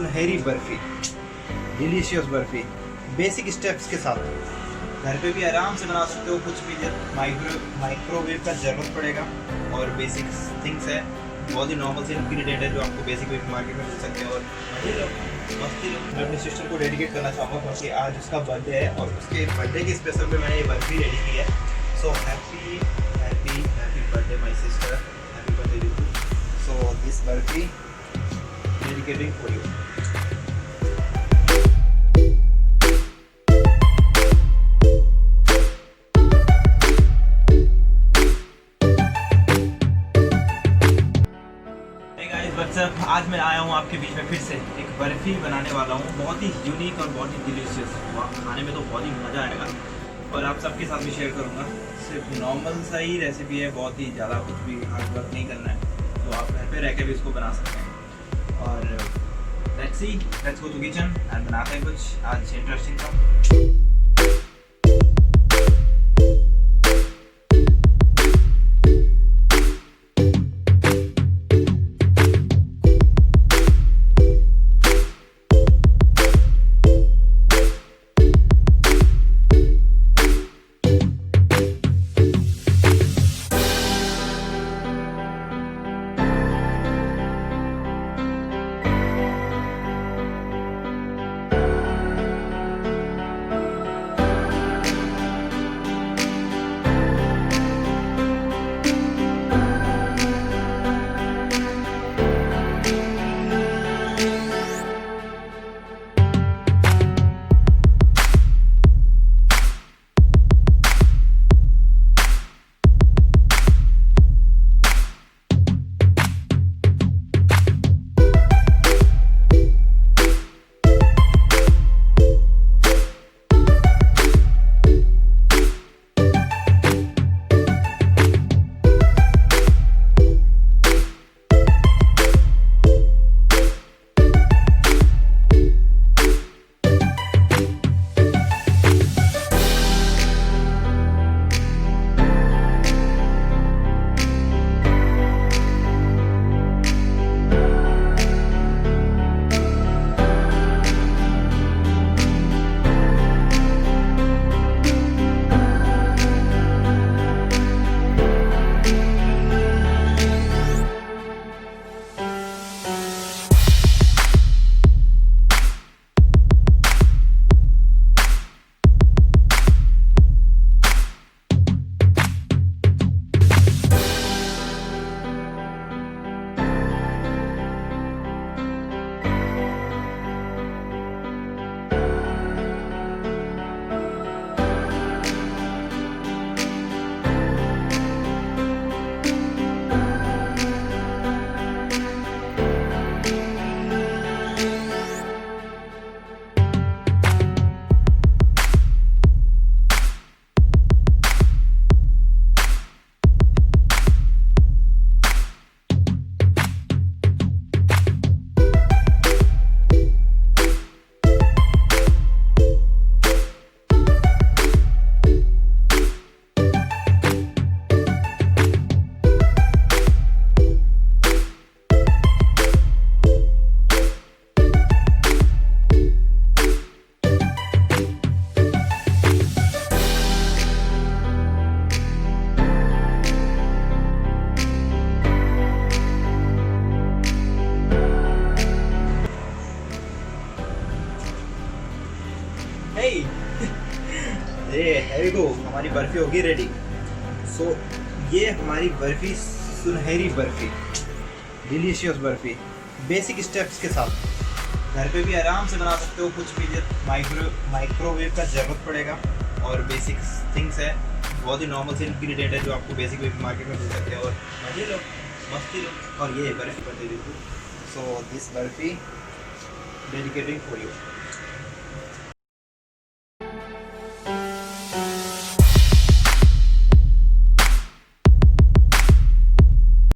सुनहरी barfi, delicious barfi, basic steps के साथ घर पे भी आराम से बना सकते हो। कुछ भी माइक्रोवेव का ज़रूरत पड़ेगा और बेसिक थिंग्स है, बहुत ही नॉर्मल से इंग्रेडिएंट है जो आपको बेसिक मार्केट में मिल सकते हैं। और मजे लो, मस्ती लो। मैं अपनी सिस्टर को डेडिकेट करना चाहूँगा क्योंकि आज उसका बर्थडे है और उसके बर्थडे के स्पेशल में मैंने ये बर्फ़ी रेडी की है। So happy happy happy birthday my sister, happy birthday to you. So this barfi dedicating for you. आज मैं आया हूँ आपके बीच में फिर से एक बर्फ़ी बनाने वाला हूँ, बहुत ही यूनिक और बहुत ही डिलीशियस। खाने में तो बहुत ही मज़ा आएगा और आप सबके साथ भी शेयर करूँगा। सिर्फ नॉर्मल सा ही रेसिपी है, बहुत ही ज़्यादा कुछ भी हार्ड वर्क नहीं करना है, तो आप घर पे रह के भी इसको बना सकते हैं। और let's go to kitchen and बनाते हैं कुछ आज इंटरेस्टिंग सा। हमारी बर्फ़ी होगी रेडी। सो ये हमारी बर्फ़ी सुनहरी barfi, delicious barfi, basic steps के साथ घर पे भी आराम से बना सकते हो। कुछ भी माइक्रोवेव का ज़रूरत पड़ेगा और बेसिक थिंग्स है, बहुत ही नॉर्मल से इंग्रेडिएंट है जो आपको बेसिक मार्केट में मिल सकते हैं। और मजे लो, मस्ती लो। और ये barfi birthday to you. So this barfi dedicating for you.